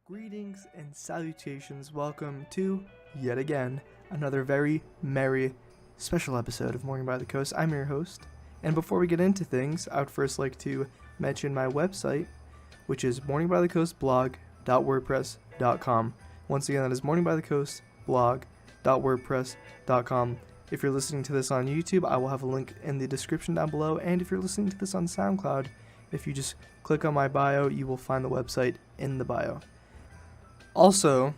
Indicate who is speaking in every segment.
Speaker 1: Greetings and salutations. Welcome to, yet again, another very merry, special episode of Morning by the Coast. I'm your host, and before we get into things, I would first like to mention my website, which is morningbythecoastblog.wordpress.com. Once again, that is morningbythecoastblog.wordpress.com. If you're listening to this on YouTube, I will have a link in the description down below, and if you're listening to this on SoundCloud, if you just click on my bio, you will find the website in the bio. Also,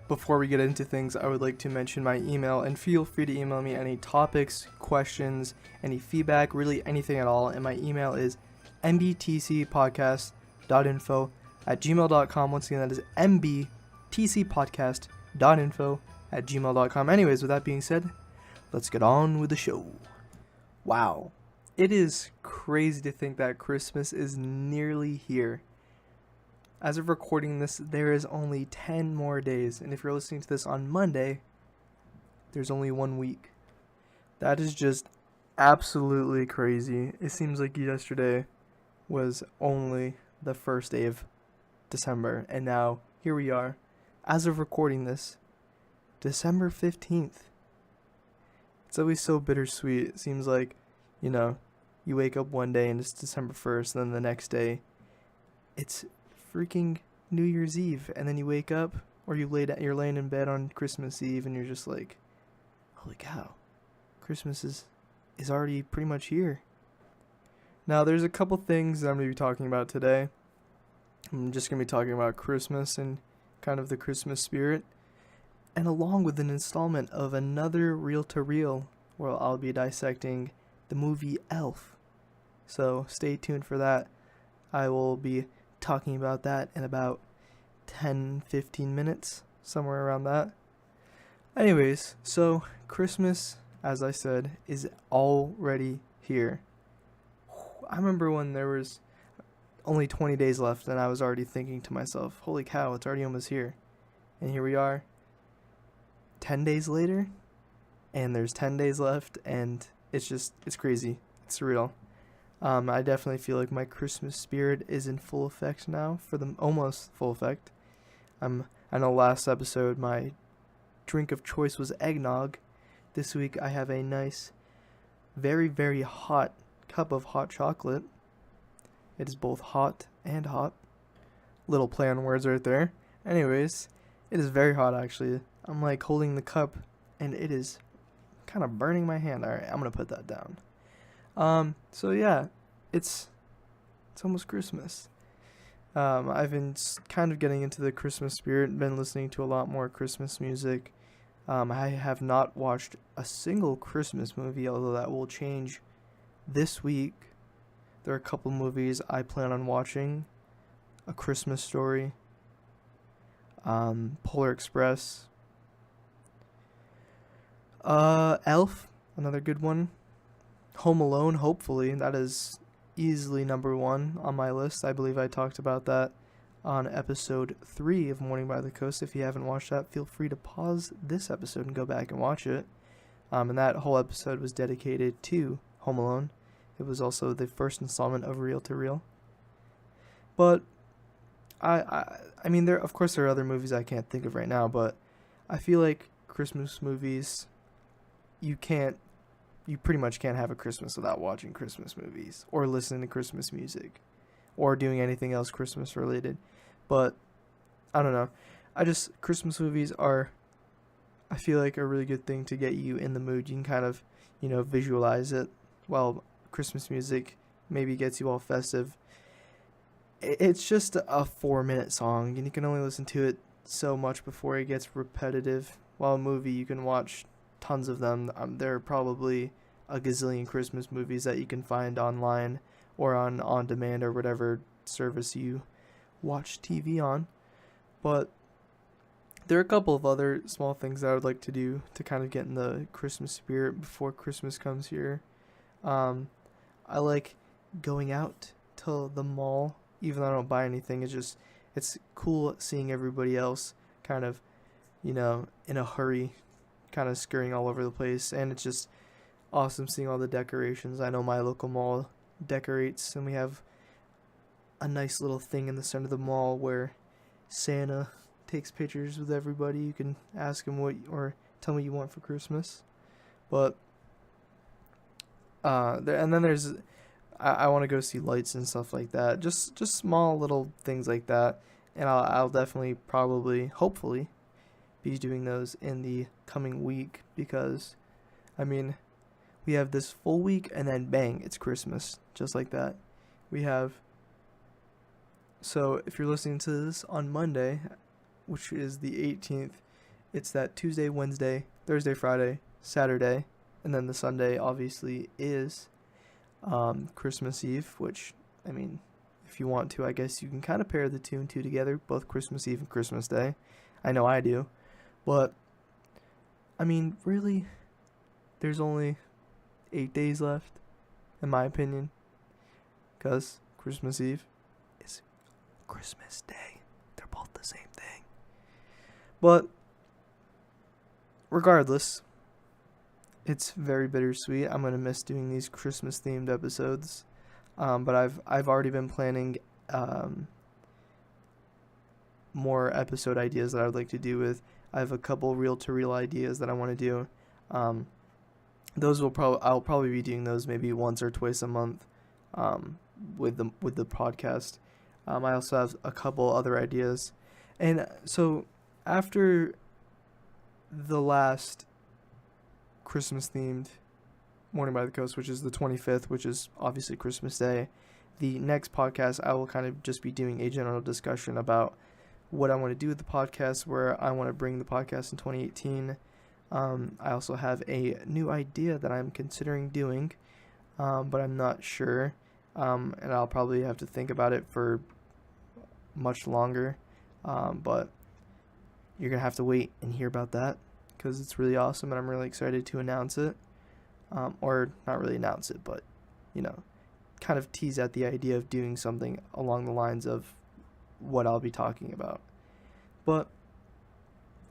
Speaker 1: before we get into things, I would like to mention my email, and feel free to email me any topics, questions, any feedback, really anything at all, and my email is mbtcpodcast.info@gmail.com. Once again, that is mbtcpodcast.info@gmail.com. Anyways, with that being said, let's get on with the show. Wow, it is crazy to think that Christmas is nearly here. As of recording this, there is only 10 more days, and if you're listening to this on Monday, there's only 1 week. That is just absolutely crazy. It seems like yesterday was only the first day of December, and now here we are, as of recording this, December 15th. It's always so bittersweet. It seems like, you wake up one day and it's December 1st, and then the next day, it's freaking New Year's Eve, and then you wake up, or you're laying in bed on Christmas Eve, and you're just like, holy cow, Christmas is already pretty much here. Now, there's a couple things that I'm going to be talking about today. I'm just going to be talking about Christmas and kind of the Christmas spirit, and along with an installment of another reel-to-reel, where I'll be dissecting the movie Elf. So stay tuned for that. I will be talking about that in about 10-15 minutes, somewhere around that. Anyways, so Christmas, as I said, is already here. I remember when there was only 20 days left, and I was already thinking to myself, holy cow, it's already almost here. And here we are, 10 days later, and there's 10 days left, and it's crazy. It's surreal. I definitely feel like my Christmas spirit is in full effect now, almost full effect. I know last episode my drink of choice was eggnog. This week I have a nice, very, very hot cup of hot chocolate. It is both hot and hot. Little play on words right there. Anyways, it is very hot actually. I'm like holding the cup and it is kind of burning my hand. Alright, I'm going to put that down. So yeah, it's almost Christmas. I've been kind of getting into the Christmas spirit, been listening to a lot more Christmas music. I have not watched a single Christmas movie, although that will change this week. There are a couple movies I plan on watching. A Christmas Story, Polar Express, Elf, another good one. Home Alone, hopefully. That is easily number 1 on my list. I believe I talked about that on episode 3 of Morning by the Coast. If you haven't watched that, feel free to pause this episode and go back and watch it. And that whole episode was dedicated to Home Alone. It was also the first installment of Reel to Reel. But I mean, there are other movies I can't think of right now, but I feel like Christmas movies, you pretty much can't have a Christmas without watching Christmas movies or listening to Christmas music or doing anything else Christmas related. But I don't know. Christmas movies I feel like a really good thing to get you in the mood. You can kind of, visualize it, while Christmas music maybe gets you all festive. It's just a 4-minute song, and you can only listen to it so much before it gets repetitive. While a movie, you can watch tons of them. There are probably a gazillion Christmas movies that you can find online or on demand or whatever service you watch TV on. But there are a couple of other small things that I would like to do to kind of get in the Christmas spirit before Christmas comes here. I like going out to the mall, even though I don't buy anything. It's cool seeing everybody else kind of, in a hurry, kind of scurrying all over the place, and it's just awesome seeing all the decorations. I know my local mall decorates, and we have a nice little thing in the center of the mall where Santa takes pictures with everybody. You can ask him or tell me what you want for Christmas. But and then there's I want to go see lights and stuff like that. Just small little things like that. And I'll definitely probably hopefully be doing those in the coming week, because I mean, we have this full week and then bang, it's Christmas, just like that. We have, so if you're listening to this on Monday, which is the 18th, it's that Tuesday, Wednesday, Thursday, Friday, Saturday, and then the Sunday obviously is Christmas Eve, which, I mean, if you want to, I guess you can kind of pair the two and two together, both Christmas Eve and Christmas Day. I know I do. But, I mean, really, there's only 8 days left, in my opinion, because Christmas Eve is Christmas Day. They're both the same thing. But, regardless, it's very bittersweet. I'm going to miss doing these Christmas-themed episodes. But I've already been planning more episode ideas that I would like to do with. I have a couple reel-to-reel ideas that I want to do. Those I'll probably be doing those maybe once or twice a month with the podcast. I also have a couple other ideas. And so after the last Christmas-themed Morning by the Coast, which is the 25th, which is obviously Christmas Day, the next podcast I will kind of just be doing a general discussion about what I want to do with the podcast, where I want to bring the podcast in 2018. I also have a new idea that I'm considering doing, but I'm not sure, and I'll probably have to think about it for much longer, but you're going to have to wait and hear about that, because it's really awesome, and I'm really excited to announce it. Or not really announce it, but, kind of tease out the idea of doing something along the lines of what I'll be talking about. But,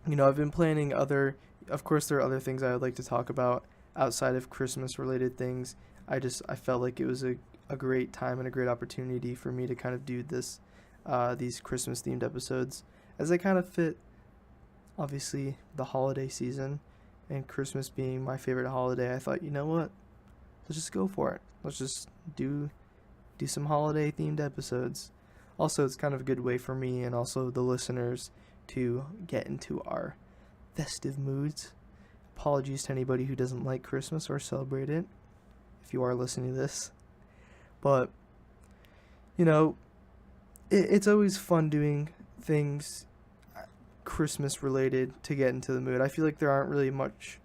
Speaker 1: I've been planning of course there are other things I would like to talk about outside of Christmas related things. I felt like it was a great time and a great opportunity for me to kind of do these Christmas themed episodes, as they kind of fit, obviously, the holiday season. And Christmas being my favorite holiday, I thought, you know what? Let's just go for it. Let's just do some holiday-themed episodes. Also, it's kind of a good way for me and also the listeners to get into our festive moods. Apologies to anybody who doesn't like Christmas or celebrate it, if you are listening to this. But, it's always fun doing things Christmas related to get into the mood. I feel like there aren't really much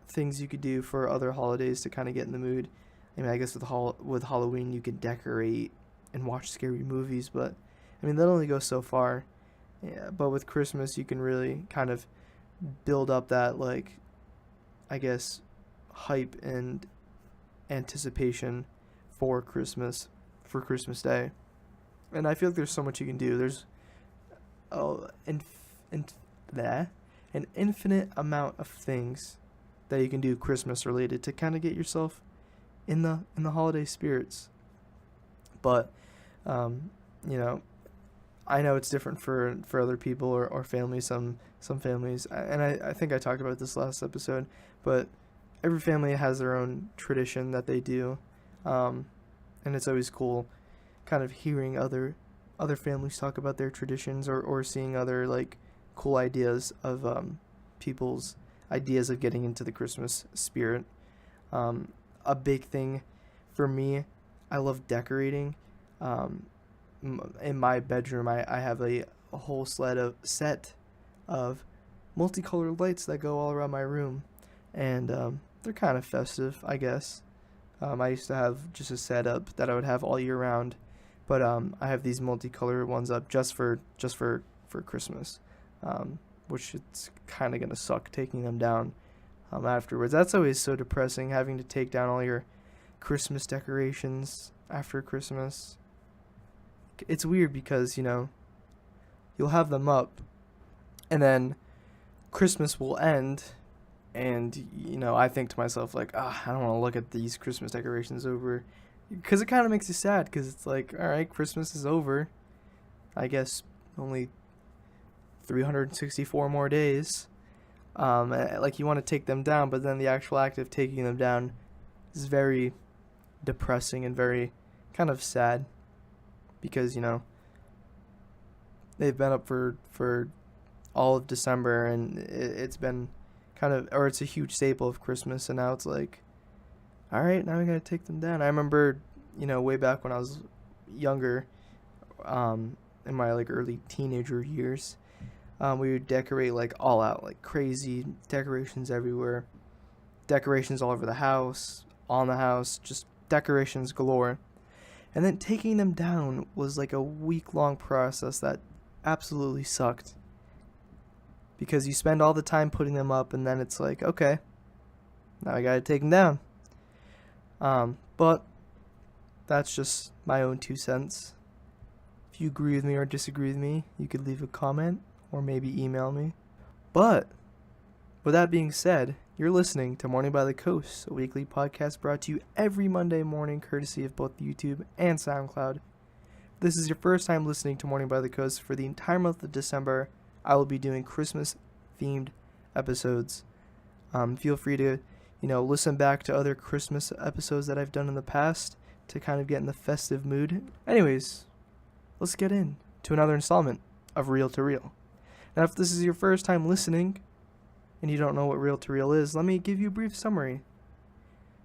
Speaker 1: things you could do for other holidays to kind of get in the mood. I mean, I guess with Halloween you could decorate and watch scary movies, but I mean that only goes so far. Yeah, but with Christmas you can really kind of build up that, like, I guess, hype and anticipation for Christmas Day. And I feel like there's so much you can do. There's an infinite amount of things that you can do Christmas related to kind of get yourself in the holiday spirits. But I know it's different for other people or families. Some families, and I think I talked about this last episode, but every family has their own tradition that they do, and it's always cool kind of hearing other families talk about their traditions, or seeing other, like, cool ideas of people's ideas of getting into the Christmas spirit. A big thing for me, I love decorating. In my bedroom, I have a whole set of multicolored lights that go all around my room, and they're kind of festive, I guess. I used to have just a setup that I would have all year round, but I have these multicolored ones up just for Christmas, which it's kind of gonna suck taking them down afterwards. That's always so depressing, having to take down all your Christmas decorations after Christmas. It's weird because, you'll have them up, and then Christmas will end, and, I think to myself, like, I don't want to look at these Christmas decorations over, because it kind of makes you sad, because it's like, all right, Christmas is over. I guess only 364 more days. Like, you want to take them down, but then the actual act of taking them down is very depressing and very kind of sad, because, they've been up for all of December, and it's been kind of, or it's a huge staple of Christmas, and now it's like, all right, now we gotta take them down. I remember, way back when I was younger, in my like early teenager years, we would decorate like all out, like crazy, decorations everywhere, decorations all over the house, on the house, just decorations galore. And then taking them down was like a week-long process that absolutely sucked, because you spend all the time putting them up, and then it's like, okay, now I gotta take them down. But that's just my own 2 cents. If you agree with me or disagree with me, you could leave a comment or maybe email me. But with that being said, you're listening to Morning by the Coast, a weekly podcast brought to you every Monday morning, courtesy of both YouTube and SoundCloud. If this is your first time listening to Morning by the Coast, for the entire month of December, I will be doing Christmas-themed episodes. Feel free to, listen back to other Christmas episodes that I've done in the past to kind of get in the festive mood. Anyways, let's get into another installment of Reel to Reel. Now, if this is your first time listening and you don't know what Reel to Reel is, let me give you a brief summary.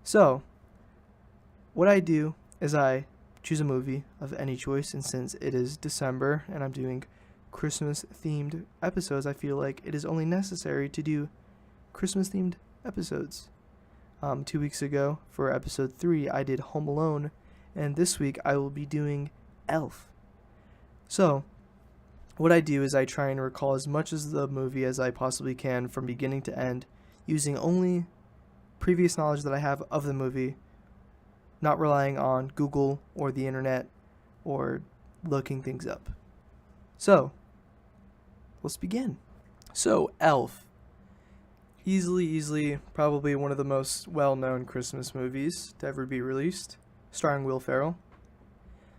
Speaker 1: So, what I do is I choose a movie of any choice, and since it is December and I'm doing Christmas-themed episodes, I feel like it is only necessary to do Christmas-themed episodes. 2 weeks ago, for episode 3, I did Home Alone, and this week I will be doing Elf. So, what I do is I try and recall as much of the movie as I possibly can from beginning to end, using only previous knowledge that I have of the movie, not relying on Google or the internet or looking things up. So, let's begin. So, Elf. Easily, probably one of the most well-known Christmas movies to ever be released, starring Will Ferrell.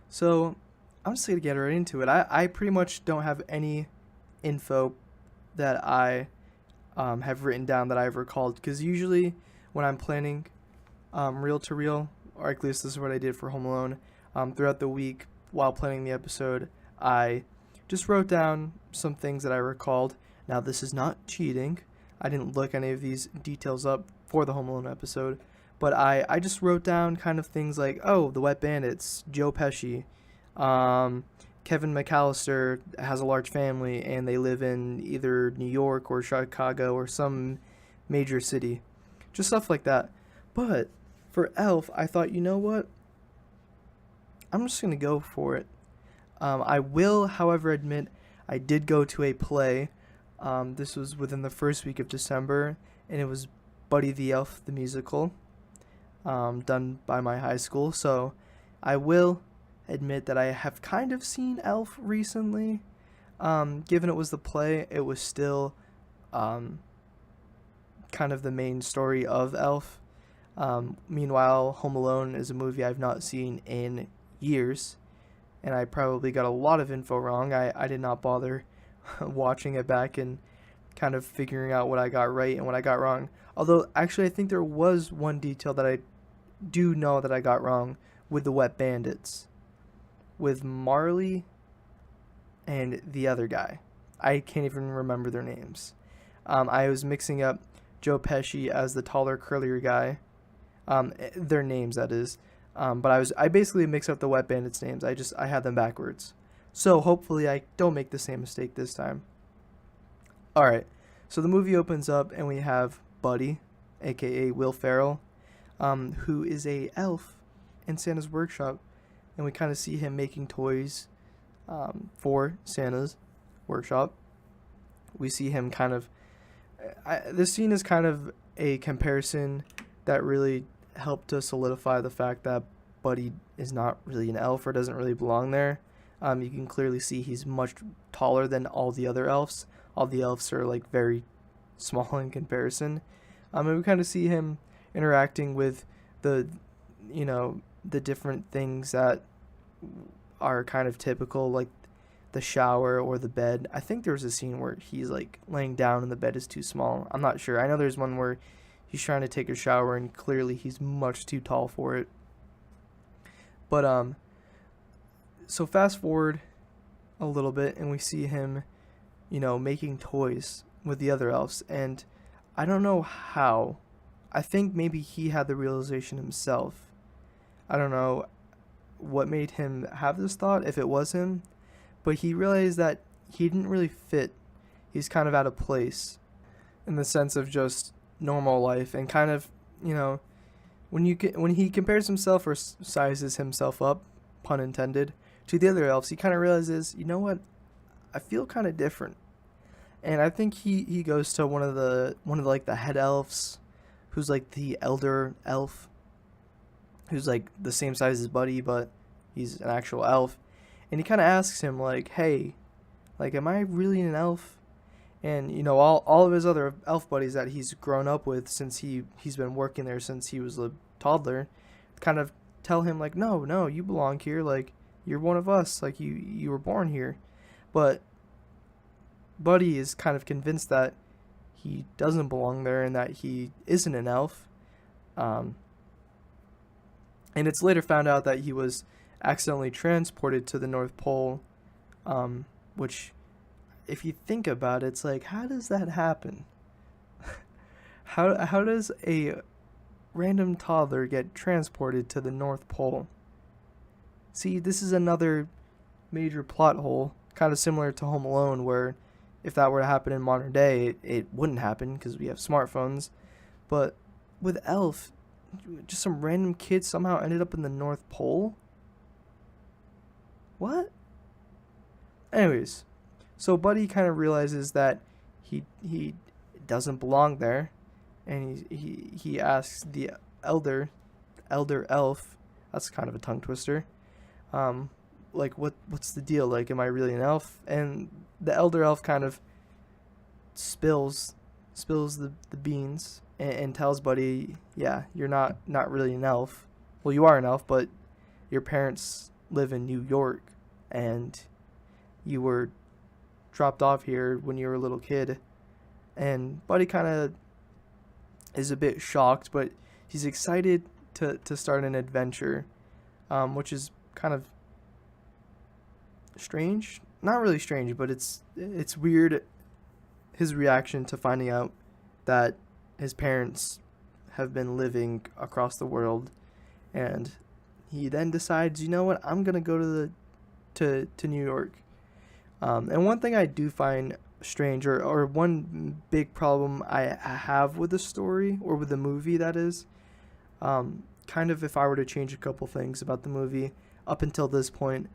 Speaker 1: So, I'm just going to get right into it. I pretty much don't have any info that I have written down that I've recalled, because usually when I'm planning Reel to Reel, or at least this is what I did for Home Alone, throughout the week while planning the episode, I just wrote down some things that I recalled. Now, this is not cheating. I didn't look any of these details up for the Home Alone episode, but I just wrote down kind of things like, oh, the Wet Bandits, Joe Pesci, Kevin McAllister has a large family, and they live in either New York or Chicago or some major city. Just stuff like that. But for Elf, I thought, you know what? I'm just going to go for it. I will, however, admit I did go to a play. This was within the first week of December, and it was Buddy the Elf, the musical, done by my high school. So I will admit that I have kind of seen Elf recently. Given it was the play, it was still kind of the main story of Elf. Meanwhile, Home Alone is a movie I've not seen in years, and I probably got a lot of info wrong. I did not bother watching it back and kind of figuring out what I got right and what I got wrong. Although, actually, I think there was one detail that I do know that I got wrong with the Wet Bandits, with Marley and the other guy. I can't even remember their names. I was mixing up Joe Pesci as the taller, curlier guy. Their names, that is. But I basically mixed up the Wet Bandits' names. I had them backwards. So hopefully I don't make the same mistake this time. Alright, so the movie opens up and we have Buddy, aka Will Ferrell, who is a elf in Santa's workshop, and we kind of see him making toys for Santa's workshop. We see him kind of... this scene is kind of a comparison that really helped to solidify the fact that Buddy is not really an elf or doesn't really belong there. You can clearly see he's much taller than all the other elves. All the elves are like very small in comparison. And we kind of see him interacting with the different things that are kind of typical, like the shower or the bed. I think there's a scene where he's like laying down and the bed is too small. I'm not sure. I know there's one where he's trying to take a shower and clearly he's much too tall for it. But so fast forward a little bit and we see him, making toys with the other elves, and I don't know how. I think maybe he had the realization himself. I don't know what made him have this thought, if it was him, but he realized that he didn't really fit. He's kind of out of place in the sense of just normal life, and kind of, when he compares himself or sizes himself up, pun intended, to the other elves, he kind of realizes, you know what, I feel kind of different. And I think he goes to one of the like the head elves, who's like the elder elf, who's like the same size as Buddy, but he's an actual elf. And he kind of asks him like, "Hey, like, am I really an elf?" And all of his other elf buddies that he's grown up with since he's been working there since he was a toddler, kind of tell him like, "No, you belong here. Like, you're one of us. Like, you were born here." But Buddy is kind of convinced that he doesn't belong there and that he isn't an elf. And it's later found out that he was accidentally transported to the North Pole, which, if you think about it, it's like, how does that happen? How does a random toddler get transported to the North Pole? See, this is another major plot hole, kind of similar to Home Alone, where if that were to happen in modern day, it wouldn't happen because we have smartphones. But with Elf, just some random kid somehow ended up in the North Pole? What? Anyways, so Buddy kind of realizes that he doesn't belong there, and he asks the elder elf, that's kind of a tongue twister, like, what's the deal? Like, am I really an elf? And the elder elf kind of spills the beans and tells Buddy, yeah, you're not really an elf. Well, you are an elf, but your parents live in New York, and you were dropped off here when you were a little kid. And Buddy kind of is a bit shocked, but he's excited to start an adventure, which is kind of strange. Not really strange, but it's weird, his reaction to finding out that his parents have been living across the world, and he then decides, you know what, I'm gonna go to New York. And one thing I do find strange, or one big problem I have with the story, or with the movie, that is, kind of, if I were to change a couple things about the movie up until this point,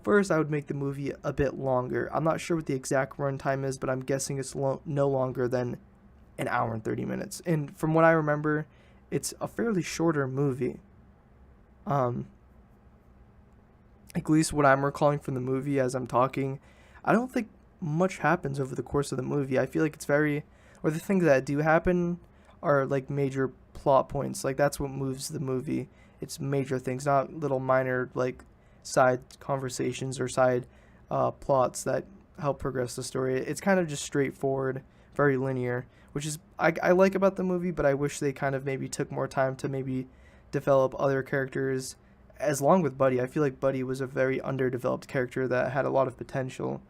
Speaker 1: first I would make the movie a bit longer. I'm not sure what the exact runtime is, but I'm guessing it's no longer than an hour and 30 minutes. And from what I remember, it's a fairly shorter movie. At least what I'm recalling from the movie as I'm talking, I don't think much happens over the course of the movie. I feel like the things that do happen are like major plot points. Like, that's what moves the movie. It's major things, not little minor like side conversations or side plots that help progress the story. It's kind of just straightforward, very linear, which is I like about the movie, but I wish they kind of maybe took more time to maybe develop other characters. As long with Buddy, I feel like Buddy was a very underdeveloped character that had a lot of potential.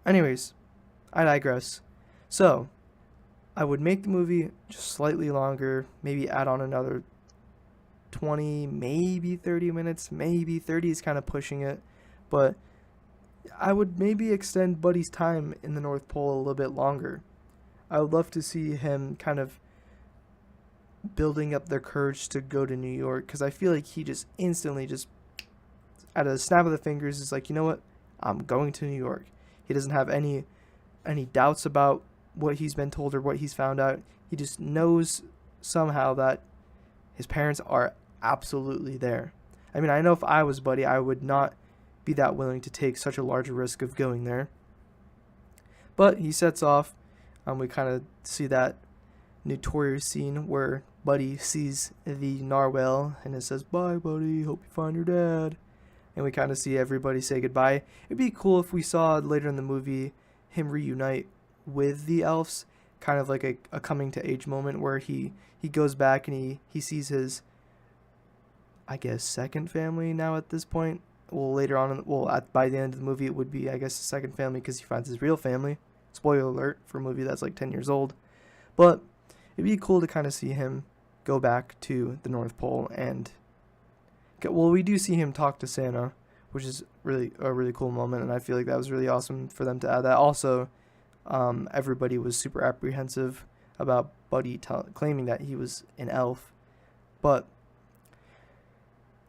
Speaker 1: Anyways, I digress. So, I would make the movie just slightly longer, maybe add on another 20, maybe 30 minutes, maybe 30 is kind of pushing it, but I would maybe extend Buddy's time in the North Pole a little bit longer. I would love to see him kind of building up their courage to go to New York, because I feel like he just instantly, just at a snap of the fingers, is like, you know what, I'm going to New York. He doesn't have any doubts about what he's been told or what he's found out. He just knows somehow that his parents are absolutely there. I mean, I know if I was Buddy, I would not be that willing to take such a large risk of going there. But he sets off. We kind of see that notorious scene where Buddy sees the narwhal and it says, "Bye, buddy, hope you find your dad." and we kind of see everybody say goodbye. It'd be cool if we saw later in the movie him reunite with the elves, kind of like a coming to age moment where he goes back and he sees his, I guess, second family now at this point. Well, later on, by the end of the movie, it would be, I guess, his second family because he finds his real family. Spoiler alert for a movie that's like 10 years old. But it'd be cool to kind of see him go back to the North Pole and we do see him talk to Santa, which is really a really cool moment, and I feel like that was really awesome for them to add that. Also, everybody was super apprehensive about Buddy claiming that he was an elf, but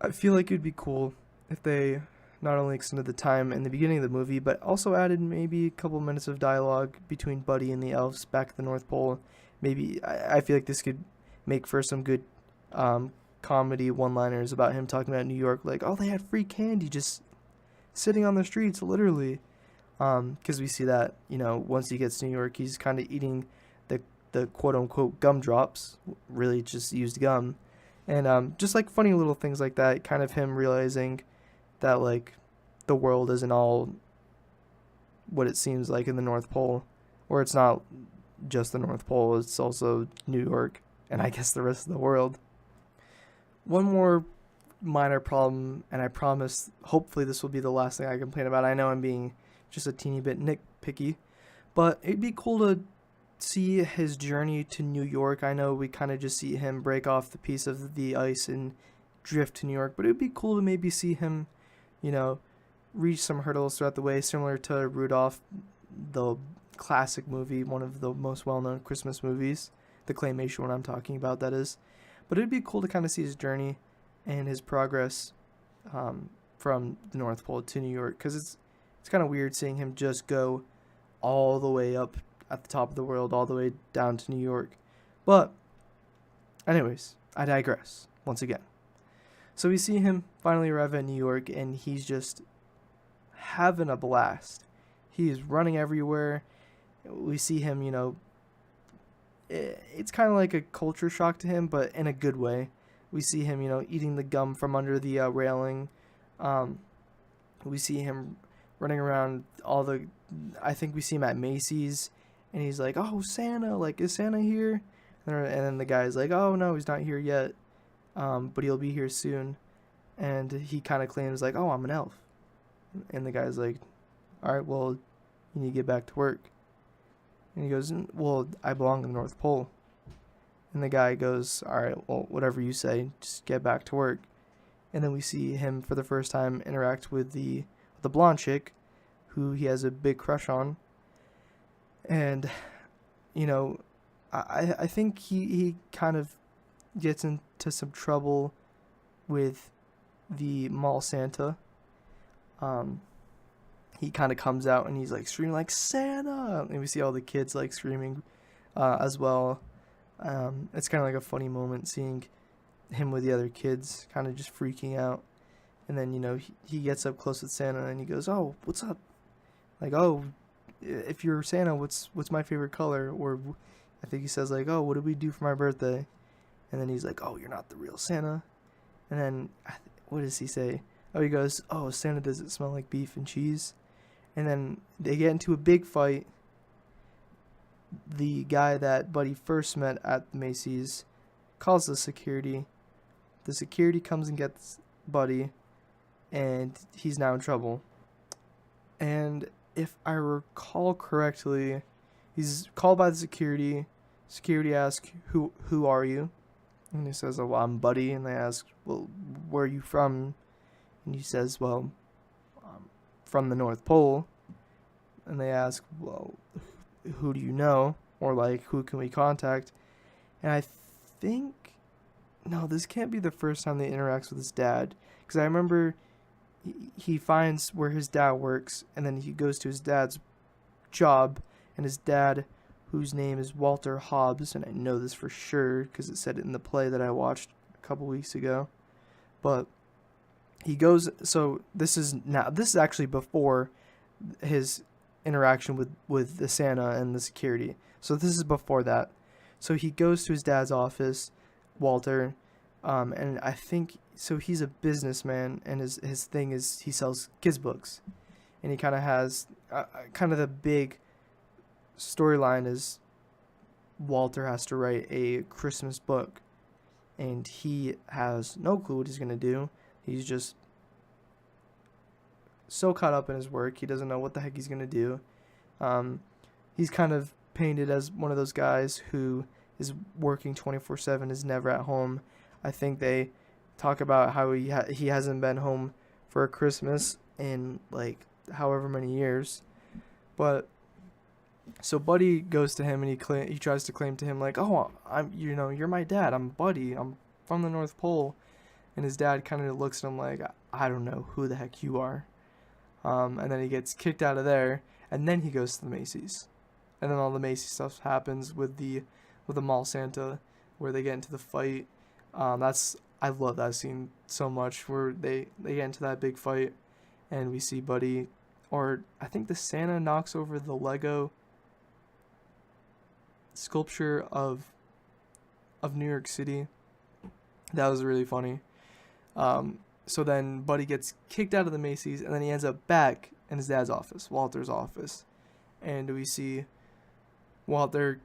Speaker 1: I feel like it would be cool if they not only extended the time in the beginning of the movie, but also added maybe a couple minutes of dialogue between Buddy and the elves back at the North Pole. Maybe I feel like this could make for some good comedy one-liners about him talking about New York, like, oh, they had free candy just sitting on the streets, literally. Because we see that, once he gets to New York, he's kind of eating the quote-unquote gumdrops, really just used gum. And just like funny little things like that, kind of him realizing that, like, the world isn't all what it seems like in the North Pole, or it's not just the North Pole, it's also New York, and I guess the rest of the world. One more minor problem, and I promise hopefully this will be the last thing I complain about. I know I'm being just a teeny bit nitpicky, but it'd be cool to see his journey to New York. I know we kind of just see him break off the piece of the ice and drift to New York, but it'd be cool to maybe see him, reach some hurdles throughout the way, similar to Rudolph, the classic movie, one of the most well-known Christmas movies, the claymation one I'm talking about, that is. But it'd be cool to kind of see his journey and his progress from the North Pole to New York, because it's kind of weird seeing him just go all the way up at the top of the world, all the way down to New York. But anyways, I digress once again. So we see him finally arrive at New York, and he's just having a blast. He is running everywhere. We see him, it's kind of like a culture shock to him, but in a good way. We see him, eating the gum from under the railing. We see him running around I think we see him at Macy's, and he's like, oh, Santa, like, is Santa here? And then the guy's like, oh, no, he's not here yet, but he'll be here soon. And he kind of claims, like, oh, I'm an elf. And the guy's like, all right, well, you need to get back to work. And he goes, well, I belong to the North Pole. And the guy goes, all right, well, whatever you say, just get back to work. And then we see him for the first time interact with the blonde chick, who he has a big crush on. And, I think he kind of gets into some trouble with the mall Santa. He kind of comes out and he's like screaming like Santa, and we see all the kids like screaming as well. It's kind of like a funny moment seeing him with the other kids kind of just freaking out. And then he gets up close with Santa and he goes, oh, what's up? Like, oh, if you're Santa, what's my favorite color? Or I think he says like, oh, what did we do for my birthday? And then he's like, oh, you're not the real Santa. And then what does he say? Oh, he goes, oh, Santa doesn't smell like beef and cheese. And then they get into a big fight. The guy that Buddy first met at Macy's calls the security. The security comes and gets Buddy, and he's now in trouble. And if I recall correctly, he's called by the security. Security asks, who are you? And he says, oh, well, I'm Buddy. And they ask, well, where are you from? And he says, well, from the North Pole. And they ask, well, who do you know? Or like, who can we contact? And I think, no, this can't be the first time they interacts with his dad. Because I remember he finds where his dad works, and then he goes to his dad's job, and his dad, whose name is Walter Hobbs, and I know this for sure because it said it in the play that I watched a couple weeks ago. But he goes, so this is actually before his interaction with the Santa and the security. So this is before that. So he goes to his dad's office, Walter, and I think so he's a businessman, and his thing is he sells kids books, and he kind of has kind of the big storyline is Walter has to write a Christmas book, and he has no clue what he's gonna do. He's just so caught up in his work, he doesn't know what the heck he's gonna do. He's kind of painted as one of those guys who is working 24/7, is never at home. I think they talk about how he hasn't been home for a Christmas in like however many years. But so Buddy goes to him, and he tries to claim to him like, "Oh, you're my dad. I'm Buddy. I'm from the North Pole." And his dad kind of looks at him like, "I don't know who the heck you are." And then he gets kicked out of there, and then he goes to the Macy's, and then all the Macy's stuff happens with the mall Santa, where they get into the fight. I love that scene so much, where they get into that big fight, and we see Buddy, or I think the Santa knocks over the Lego sculpture of New York City. That was really funny. So then Buddy gets kicked out of the Macy's, and then he ends up back in his dad's office, Walter's office. And we see Walter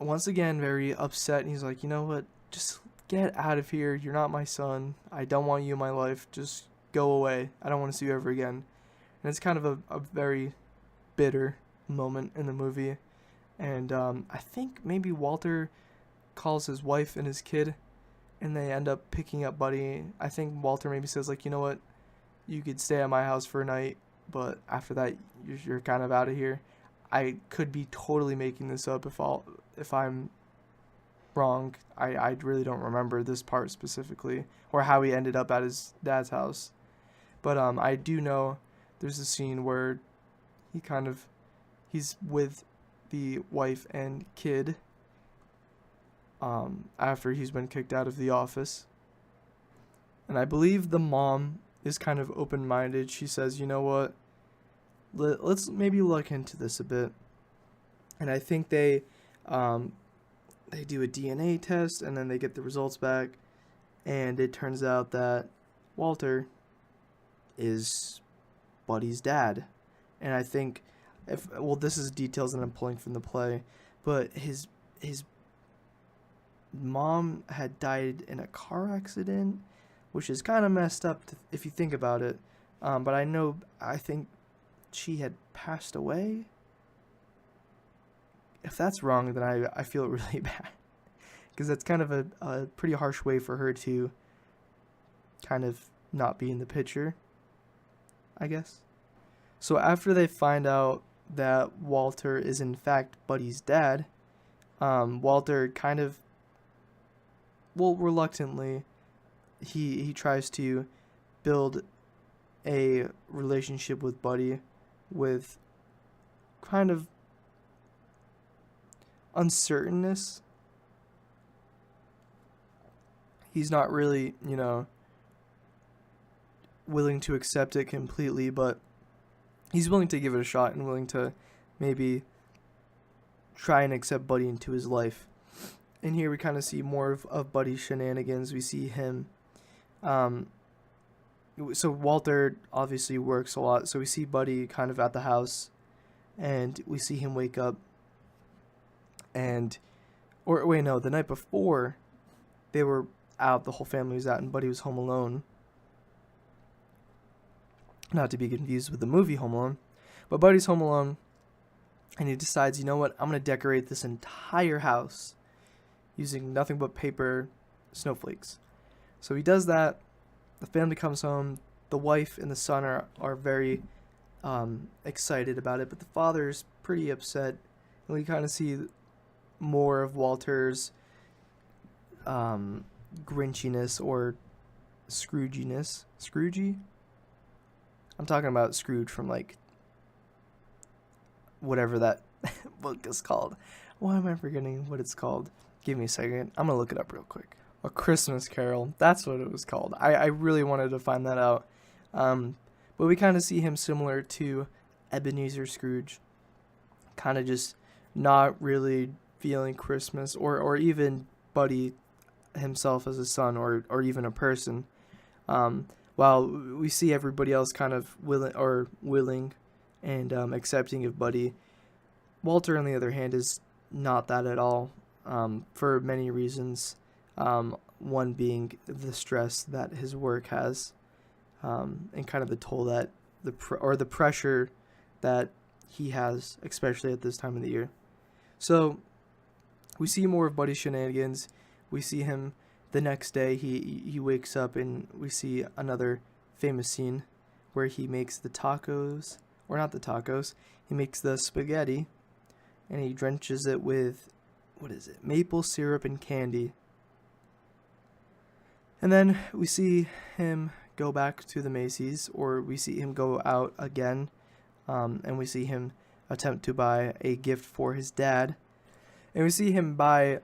Speaker 1: once again very upset, and he's like, "You know what? Just get out of here. You're not my son. I don't want you in my life. Just go away. I don't want to see you ever again." And it's kind of a very bitter moment in the movie. And I think maybe Walter calls his wife and his kid, and they end up picking up Buddy. I think Walter maybe says like, "You know what? You could stay at my house for a night, but after that, you're kind of out of here." I could be totally making this up if I'm wrong. I really don't remember this part specifically, or how he ended up at his dad's house. But I do know there's a scene where he's with the wife and kid after he's been kicked out of the office. And I believe the mom is kind of open-minded. She says, "You know what? Let's maybe look into this a bit." And I think they do a DNA test, and then they get the results back, and it turns out that Walter is Buddy's dad. And I think this is details that I'm pulling from the play, but his mom had died in a car accident, which is kind of messed up if you think about it. But I think she had passed away. If that's wrong, then I feel really bad, because that's kind of a pretty harsh way for her to kind of not be in the picture, I guess. So after they find out that Walter is in fact Buddy's dad, Walter kind of, reluctantly, he tries to build a relationship with Buddy with kind of uncertainness. He's not really, willing to accept it completely, but he's willing to give it a shot and willing to maybe try and accept Buddy into his life. And here we kind of see more of Buddy's shenanigans. We see him. So Walter obviously works a lot. So we see Buddy kind of at the house, and we see him wake up. The night before, they were out. The whole family was out, and Buddy was home alone. Not to be confused with the movie Home Alone. But Buddy's home alone, and he decides, you know what, I'm going to decorate this entire house using nothing but paper snowflakes. So he does that. The family comes home. The wife and the son are very excited about it, but the father's pretty upset. And we kind of see more of Walter's grinchiness or Scrooginess. Scroogey? I'm talking about Scrooge from, whatever that book is called. Why am I forgetting what it's called? Give me a second. I'm going to look it up real quick. A Christmas Carol. That's what it was called. I really wanted to find that out. But we kind of see him similar to Ebenezer Scrooge. Kind of just not really feeling Christmas, or even Buddy himself as a son, or even a person. While we see everybody else kind of willing and accepting of Buddy, Walter, on the other hand, is not that at all, for many reasons. One being the stress that his work has, and kind of the toll that the pressure that he has, especially at this time of the year. So we see more of Buddy's shenanigans. We see him the next day. He wakes up and we see another famous scene where he makes the tacos, or not the tacos. He makes the spaghetti, and he drenches it with, what is it, maple syrup and candy. And then we see him go back to the Macy's, or we see him go out again, and we see him attempt to buy a gift for his dad. And we see him buy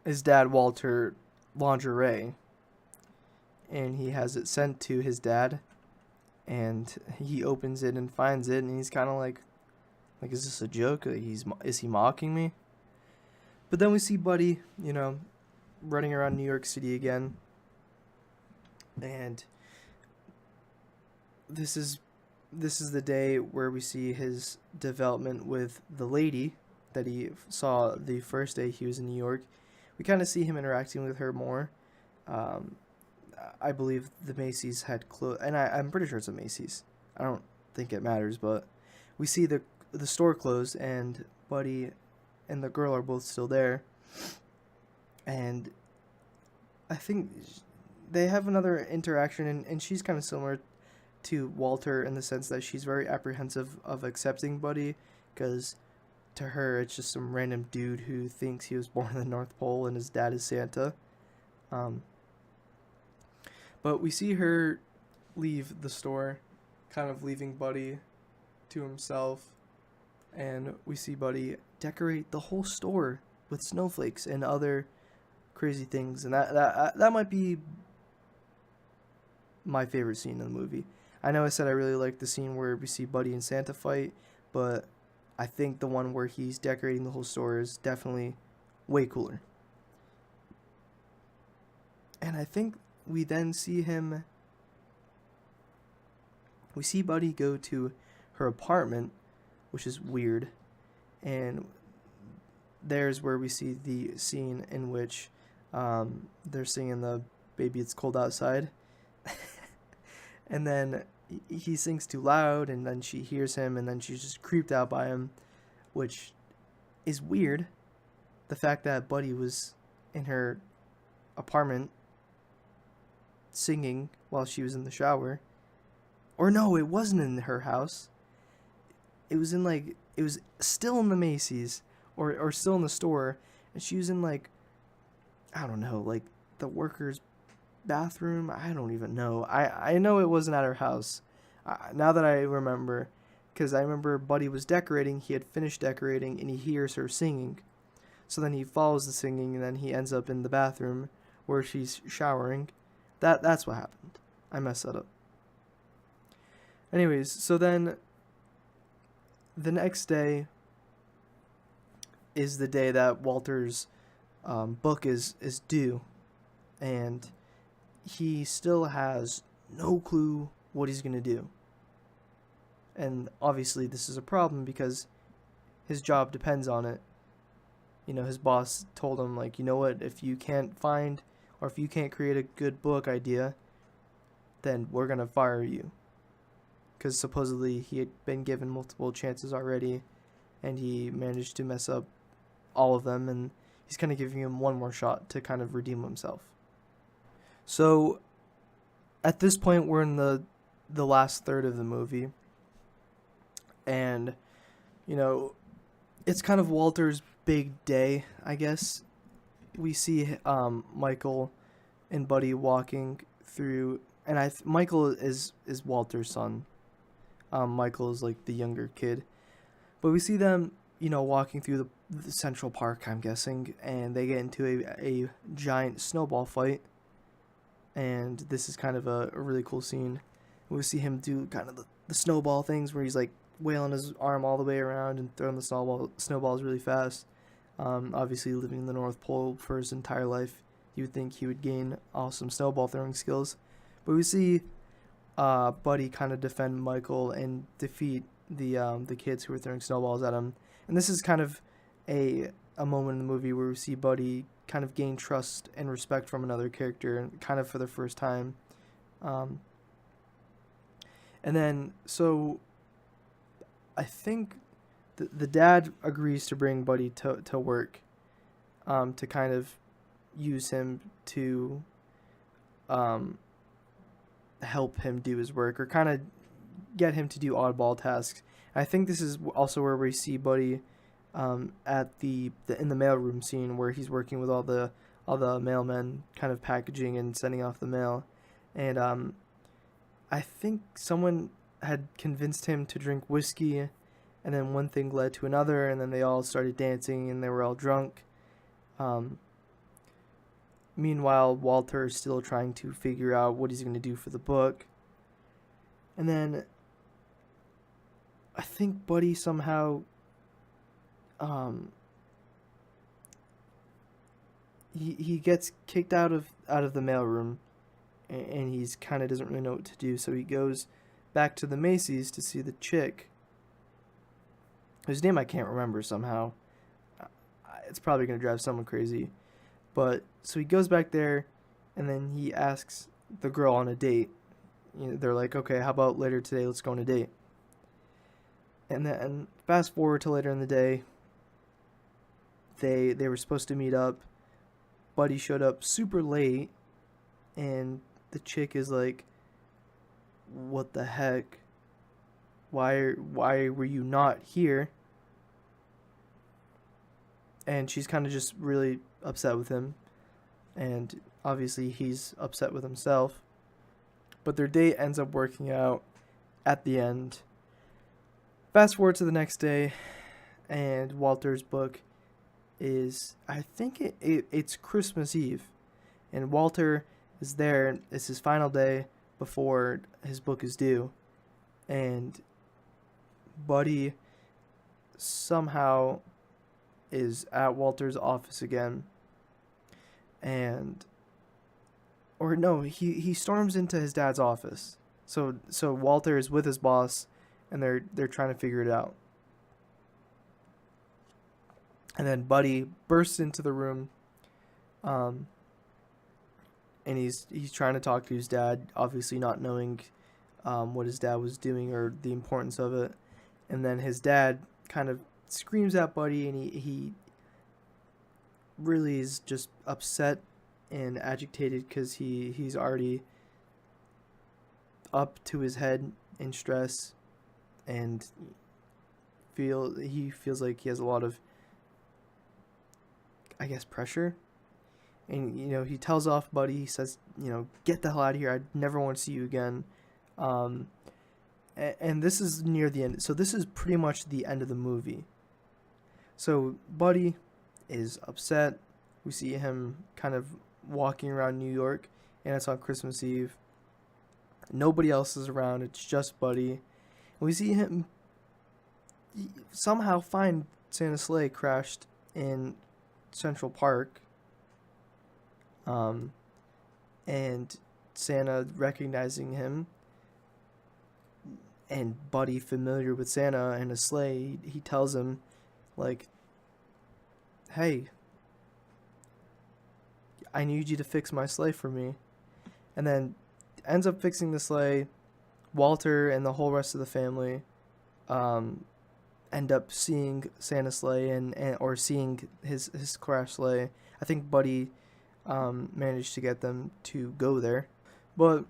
Speaker 1: his dad, Walter, lingerie. And he has it sent to his dad, and he opens it and finds it, and he's kind of like, is this a joke? Is he mocking me? But then we see Buddy, running around New York City again. And this is the day where we see his development with the lady that he saw the first day he was in New York. We kind of see him interacting with her more. I believe the Macy's had closed, and I'm pretty sure it's a Macy's. I don't think it matters, but we see the store closed, and Buddy and the girl are both still there. And I think they have another interaction, and she's kind of similar to Walter in the sense that she's very apprehensive of accepting Buddy, because to her it's just some random dude who thinks he was born in the North Pole and his dad is Santa. But we see her leave the store, kind of leaving Buddy to himself, and we see Buddy decorate the whole store with snowflakes and other crazy things, and that might be my favorite scene in the movie. I know I said I really like the scene where we see Buddy and Santa fight, but I think the one where he's decorating the whole store is definitely way cooler. And I think we then see Buddy go to her apartment, which is weird, and there's where we see the scene in which they're singing the Baby It's Cold Outside. And then he sings too loud, and then she hears him, and then she's just creeped out by him, which is weird. The fact that Buddy was in her apartment singing while she was in the shower. Or no, it wasn't in her house. It was still in the Macy's, or still in the store, and she was in I don't know, the workers' bathroom. I don't even know. I know it wasn't at her house. Now that I remember, because I remember Buddy was decorating, he had finished decorating, and he hears her singing. So then he follows the singing, and then he ends up in the bathroom where she's showering. That's what happened. I messed that up. Anyways, so then the next day is the day that Walter's book is due, and he still has no clue what he's going to do. And obviously this is a problem because his job depends on it. His boss told him, what, if you can't find, or if you can't create a good book idea, then we're going to fire you. Because supposedly he had been given multiple chances already, and he managed to mess up all of them, and he's kind of giving him one more shot to kind of redeem himself. So at this point, we're in the last third of the movie, and it's kind of Walter's big day, I guess. We see Michael and Buddy walking through, and Michael is Walter's son. Michael is the younger kid, but we see them walking through the Central Park, I'm guessing, and they get into a giant snowball fight. And this is kind of a really cool scene. We see him do kind of the snowball things where he's wailing his arm all the way around and throwing the snowballs really fast. Obviously, living in the North Pole for his entire life, you would think he would gain awesome snowball throwing skills, But we see Buddy kind of defend Michael and defeat the kids who were throwing snowballs at him. And this is kind of a moment in the movie where we see Buddy kind of gain trust and respect from another character, kind of for the first time. Um, and then, so I think the dad agrees to bring Buddy to work, to kind of use him to um, help him do his work, or kind of get him to do oddball tasks. I think this is also where we see Buddy at the in the mailroom scene where he's working with all the mailmen, kind of packaging and sending off the mail. And I think someone had convinced him to drink whiskey, and then one thing led to another, and then they all started dancing and they were all drunk. Meanwhile, Walter is still trying to figure out what he's going to do for the book. And then I think Buddy somehow he gets kicked out of the mailroom, and he's kind of doesn't really know what to do, so he goes back to the Macy's to see the chick whose name I can't remember somehow. It's probably going to drive someone crazy. But so he goes back there, and then he asks the girl on a date. They're like, okay, how about later today? Let's go on a date. And then fast forward to later in the day, they were supposed to meet up. Buddy showed up super late, and the chick is like, what the heck? Why were you not here? And she's kind of just really upset with him, and obviously he's upset with himself. But their date ends up working out at the end. Fast forward to the next day, and Walter's book is, I think it's Christmas Eve, and Walter is there. It's his final day before his book is due, and Buddy somehow is at Walter's office again, and or no, he storms into his dad's office. So Walter is with his boss, and they're trying to figure it out. And then Buddy bursts into the room, and he's trying to talk to his dad, obviously not knowing what his dad was doing or the importance of it. And then his dad kind of screams at Buddy, and he really is just upset and agitated because he's already up to his head in stress, and he feels like he has a lot of, I guess, pressure. And he tells off Buddy. He says, get the hell out of here. I never want to see you again. And this is near the end. So this is pretty much the end of the movie. So Buddy is upset. We see him kind of walking around New York, and it's on Christmas Eve. Nobody else is around. It's just Buddy. And we see him somehow find Santa's sleigh crashed in Central Park. And Santa recognizing him, and Buddy familiar with Santa and his sleigh, he tells him, like, hey, I need you to fix my sleigh for me. And then ends up fixing the sleigh. Walter and the whole rest of the family end up seeing Santa's sleigh or seeing his crashed sleigh. I think Buddy managed to get them to go there. But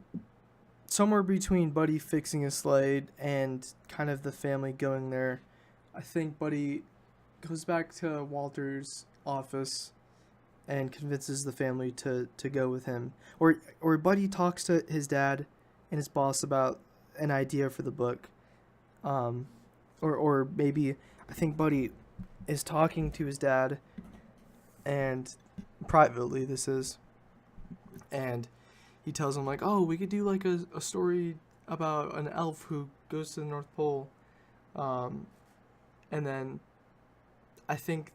Speaker 1: somewhere between Buddy fixing his sleigh and kind of the family going there, I think Buddy goes back to Walter's office and convinces the family to go with him. Or Buddy talks to his dad and his boss about an idea for the book. Or maybe I think Buddy is talking to his dad, and privately this is, and he tells him, like, oh, we could do like a story about an elf who goes to the North Pole. And then I think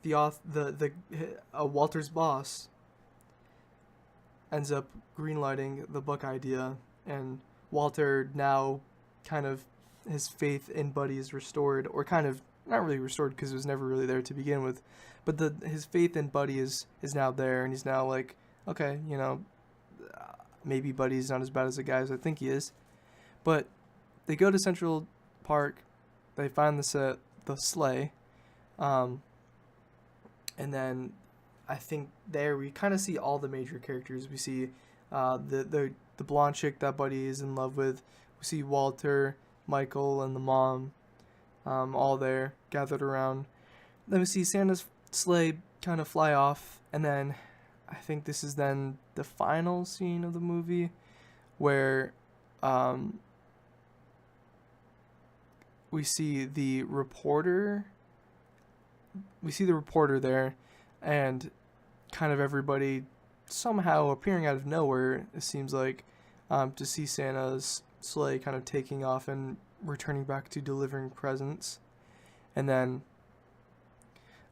Speaker 1: Walter's boss ends up greenlighting the book idea, and Walter now kind of his faith in Buddy is restored, or kind of not really restored because it was never really there to begin with, but his faith in Buddy is now there, and he's now like, okay, maybe Buddy's not as bad as the guy as I think he is. But they go to Central Park, they find the sleigh, and then I think there we kind of see all the major characters. We see the blonde chick that Buddy is in love with. We see Walter, Michael, and the mom, all there gathered around. Then we see Santa's sleigh kind of fly off, and then I think this is then the final scene of the movie where we see the reporter. We see the reporter there, and kind of everybody somehow appearing out of nowhere, it seems like, to see Santa's sleigh kind of taking off and returning back to delivering presents. And then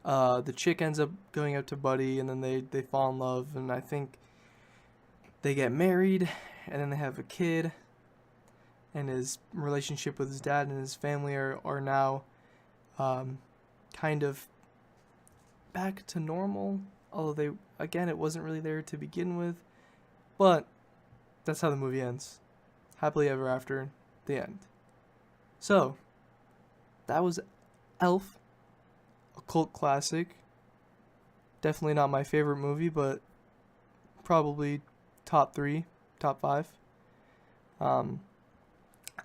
Speaker 1: the chick ends up going out to Buddy, and then they fall in love, and I think they get married, and then they have a kid, and his relationship with his dad and his family are now kind of back to normal, although it wasn't really there to begin with. But that's how the movie ends. Happily ever after, the end. So, that was Elf, a cult classic. Definitely not my favorite movie, but probably top 3, top 5.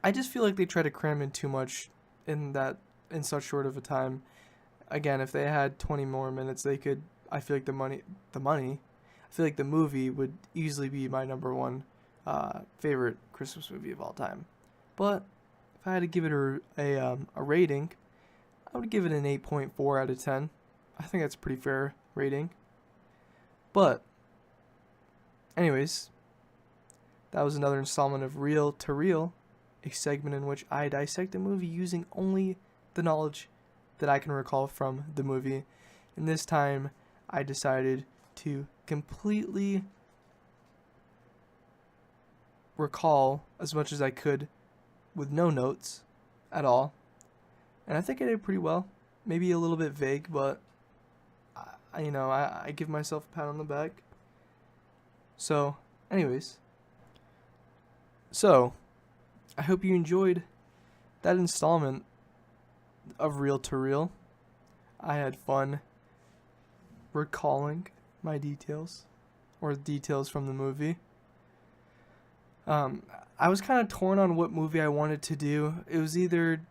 Speaker 1: I just feel like they try to cram in too much in such short of a time. Again, if they had 20 more minutes, they could. I feel like I feel like the movie would easily be my number 1 favorite Christmas movie of all time. But if I had to give it a rating, I would give it an 8.4 out of 10. I think that's a pretty fair rating. But anyways, that was another installment of Reel to Reel, a segment in which I dissect a movie using only the knowledge that I can recall from the movie. And this time, I decided to completely recall as much as I could with no notes at all. And I think I did pretty well. Maybe a little bit vague, but I give myself a pat on the back. So, anyways. So, I hope you enjoyed that installment of Reel to Reel. I had fun recalling my details, or details from the movie. I was kind of torn on what movie I wanted to do. It was either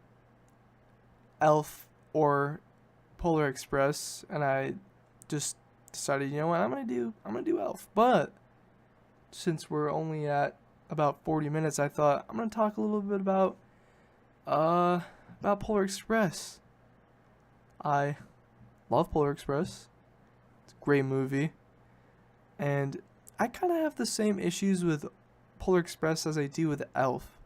Speaker 1: Elf or Polar Express, and I just decided, you know what, I'm gonna do Elf. But since we're only at about 40 minutes, I thought I'm gonna talk a little bit about Polar Express. I love Polar Express. It's a great movie, and I kind of have the same issues with Polar Express as I do with Elf.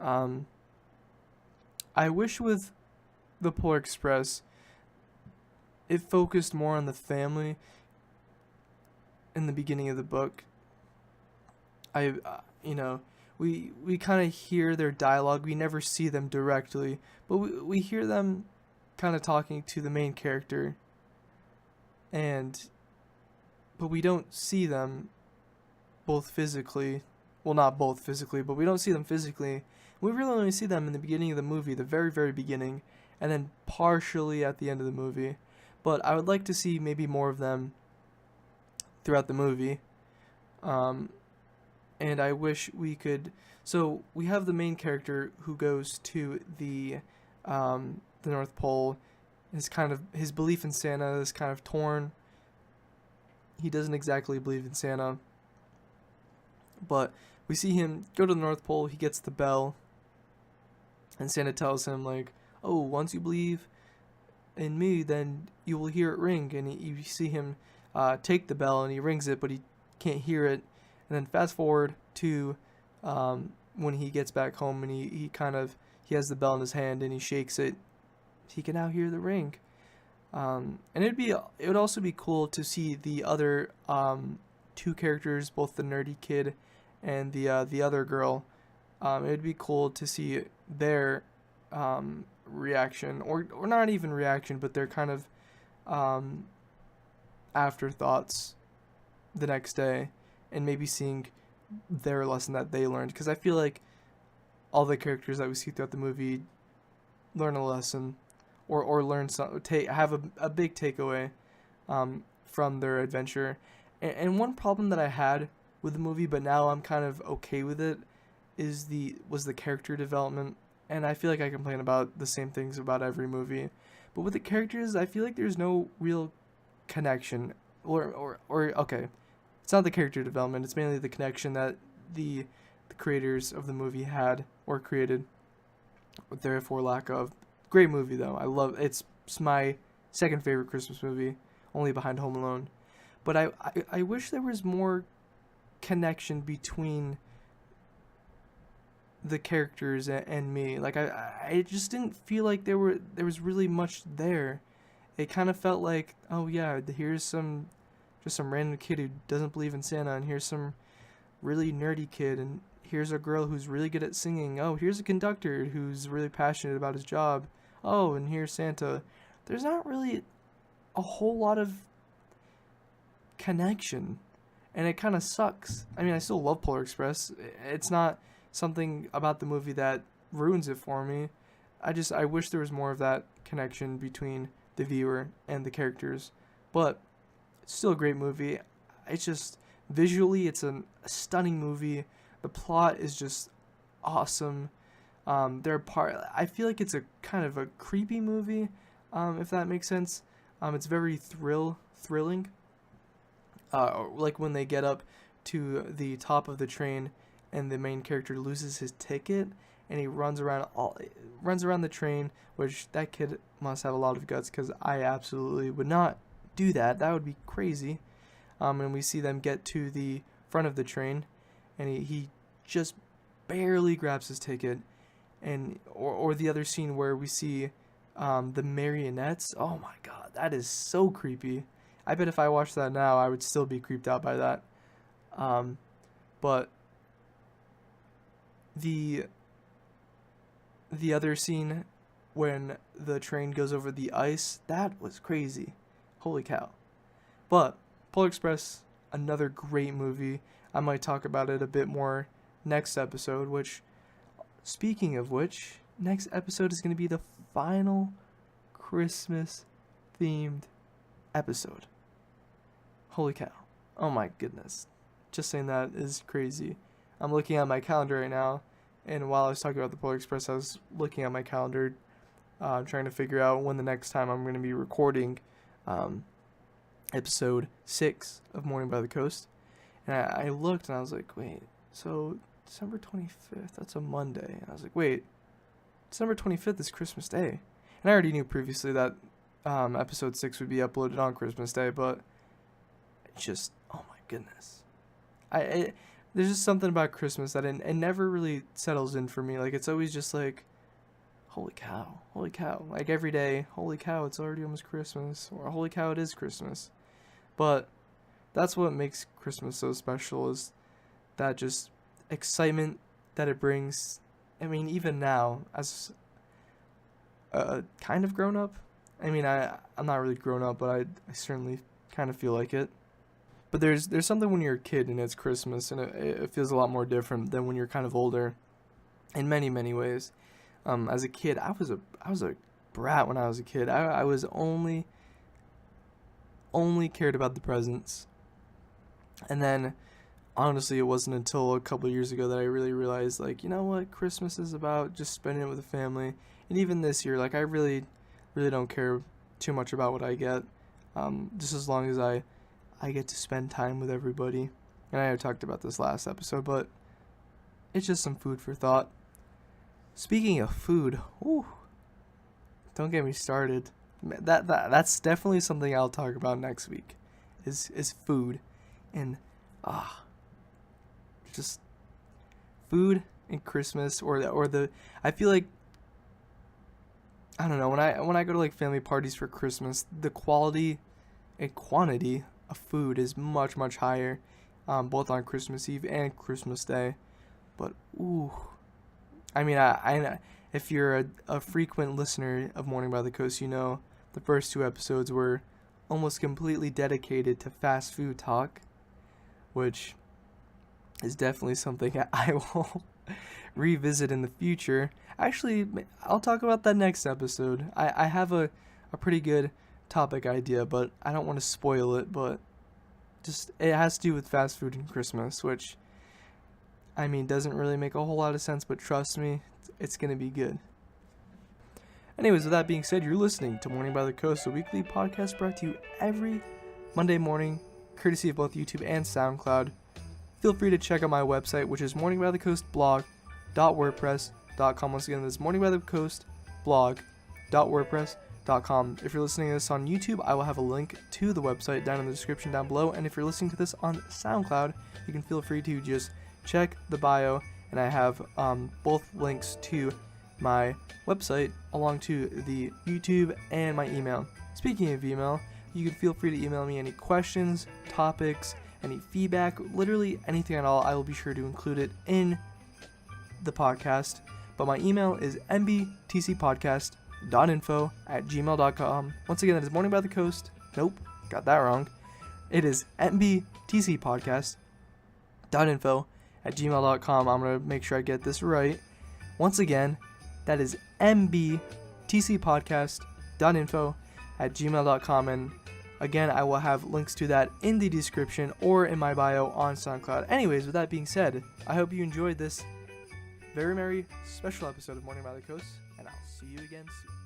Speaker 1: I wish with the Polar Express it focused more on the family in the beginning of the book. We kind of hear their dialogue. We never see them directly, but we hear them kind of talking to the main character, but we don't see them both physically. Well, not both physically, but we don't see them physically. We really only see them in the beginning of the movie, the very, very beginning, and then partially at the end of the movie. But I would like to see maybe more of them throughout the movie. And I wish we could. So we have the main character who goes to the North Pole. His belief in Santa is kind of torn. He doesn't exactly believe in Santa, but we see him go to the North Pole. He gets the bell, and Santa tells him, like, "Oh, once you believe in me, then you will hear it ring." And you see him take the bell, and he rings it, but he can't hear it. And then fast forward to when he gets back home, and he has the bell in his hand, and he shakes it. He can now hear the ring. And it would also be cool to see the other 2 characters, both the nerdy kid and the other girl. It would be cool to see their reaction, or not even reaction, but their kind of um, afterthoughts the next day, and maybe seeing their lesson that they learned. Because I feel like all the characters that we see throughout the movie learn a lesson, or learn some, have a big takeaway from their adventure. And one problem that I had with the movie, but now I'm kind of okay with it, was the character development. And I feel like I complain about the same things about every movie, but with the characters, I feel like there's no real connection, or okay, it's not the character development. It's mainly the connection that the creators of the movie had or created, therefore lack of. Great movie though. I love it's my second favorite Christmas movie, only behind Home Alone. But I wish there was more connection between the characters and me. Like I just didn't feel like there was really much there. It kind of felt like, oh yeah, here's some random kid who doesn't believe in Santa, and here's some really nerdy kid, and here's a girl who's really good at singing. Oh, here's a conductor who's really passionate about his job. Oh, and here's Santa. There's not really a whole lot of connection, and it kind of sucks. I mean, I still love Polar Express. It's not something about the movie that ruins it for me. I wish there was more of that connection between the viewer and the characters. But it's still a great movie. It's just visually, it's a stunning movie. The plot is just awesome. I feel like it's a kind of a creepy movie, if that makes sense. It's very thrilling. Like when they get up to the top of the train, and the main character loses his ticket, and he runs around the train, which that kid must have a lot of guts, because I absolutely would not do that. That would be crazy. And we see them get to the front of the train, and he just barely grabs his ticket, and or the other scene where we see the marionettes. Oh my god, that is so creepy. I bet if I watched that now, I would still be creeped out by that. But the other scene when the train goes over the ice, that was crazy. Holy cow. But Polar Express, another great movie. I might talk about it a bit more next episode, which, speaking of which, next episode is going to be the final Christmas themed episode. Holy cow. Oh my goodness. Just saying that is crazy. I'm looking at my calendar right now, and while I was talking about the Polar Express, I was looking at my calendar, trying to figure out when the next time I'm going to be recording episode 6 of Morning by the Coast. And I looked, and I was like, wait, so December 25th, that's a Monday. And I was like, wait, December 25th is Christmas Day. And I already knew previously that episode 6 would be uploaded on Christmas Day, but it's just, oh my goodness. There's just something about Christmas that it never really settles in for me. Like, it's always just like, holy cow. Like, every day, holy cow, it's already almost Christmas. Or, holy cow, it is Christmas. But that's what makes Christmas so special, is that just excitement that it brings. I mean, even now, as a kind of grown up. I mean, I'm not really grown up, but I certainly kind of feel like it. But there's something when you're a kid and it's Christmas, and it feels a lot more different than when you're kind of older, in many ways. As a kid, I was a brat when I was a kid. I was only cared about the presents, and then honestly, it wasn't until a couple of years ago that I really realized, like, you know what, Christmas is about just spending it with the family. And even this year, like, I really don't care too much about what I get, just as long as I get to spend time with everybody. And I talked about this last episode, but it's just some food for thought. Speaking of food, ooh, don't get me started. That's definitely something I'll talk about next week, is food, and just food and Christmas, or the I feel like, I don't know, when I go to like family parties for Christmas, the quality and quantity of food is much higher. both on Christmas Eve and Christmas Day. But ooh, I mean, I if you're a frequent listener of Morning by the Coast, you know the first 2 episodes were almost completely dedicated to fast food talk, which is definitely something I will revisit in the future. Actually, I'll talk about that next episode. I have a pretty good topic idea, but I don't want to spoil it, but just it has to do with fast food and Christmas, which, I mean, doesn't really make a whole lot of sense, but trust me, it's going to be good. Anyways, with that being said, you're listening to Morning by the Coast, a weekly podcast brought to you every Monday morning, courtesy of both YouTube and SoundCloud. Feel free to check out my website, which is morningbythecoastblog.wordpress.com. Once again, this is morningbythecoastblog.wordpress.com. If you're listening to this on YouTube, I will have a link to the website down in the description down below. And if you're listening to this on SoundCloud, you can feel free to just check the bio, and I have both links to my website along to the YouTube and my email. Speaking of email, you can feel free to email me any questions, topics, any feedback, literally anything at all. I will be sure to include it in the podcast. But my email is mbtcpodcast.info@gmail.com. Once again, that is Morning by the Coast. Nope, got that wrong. It is mbtcpodcast.info@gmail.com. I'm going to make sure I get this right. Once again, that is mbtcpodcast.info@gmail.com. And again, I will have links to that in the description or in my bio on SoundCloud. Anyways, with that being said, I hope you enjoyed this very merry special episode of Morning by the Coast, and I'll see you again soon.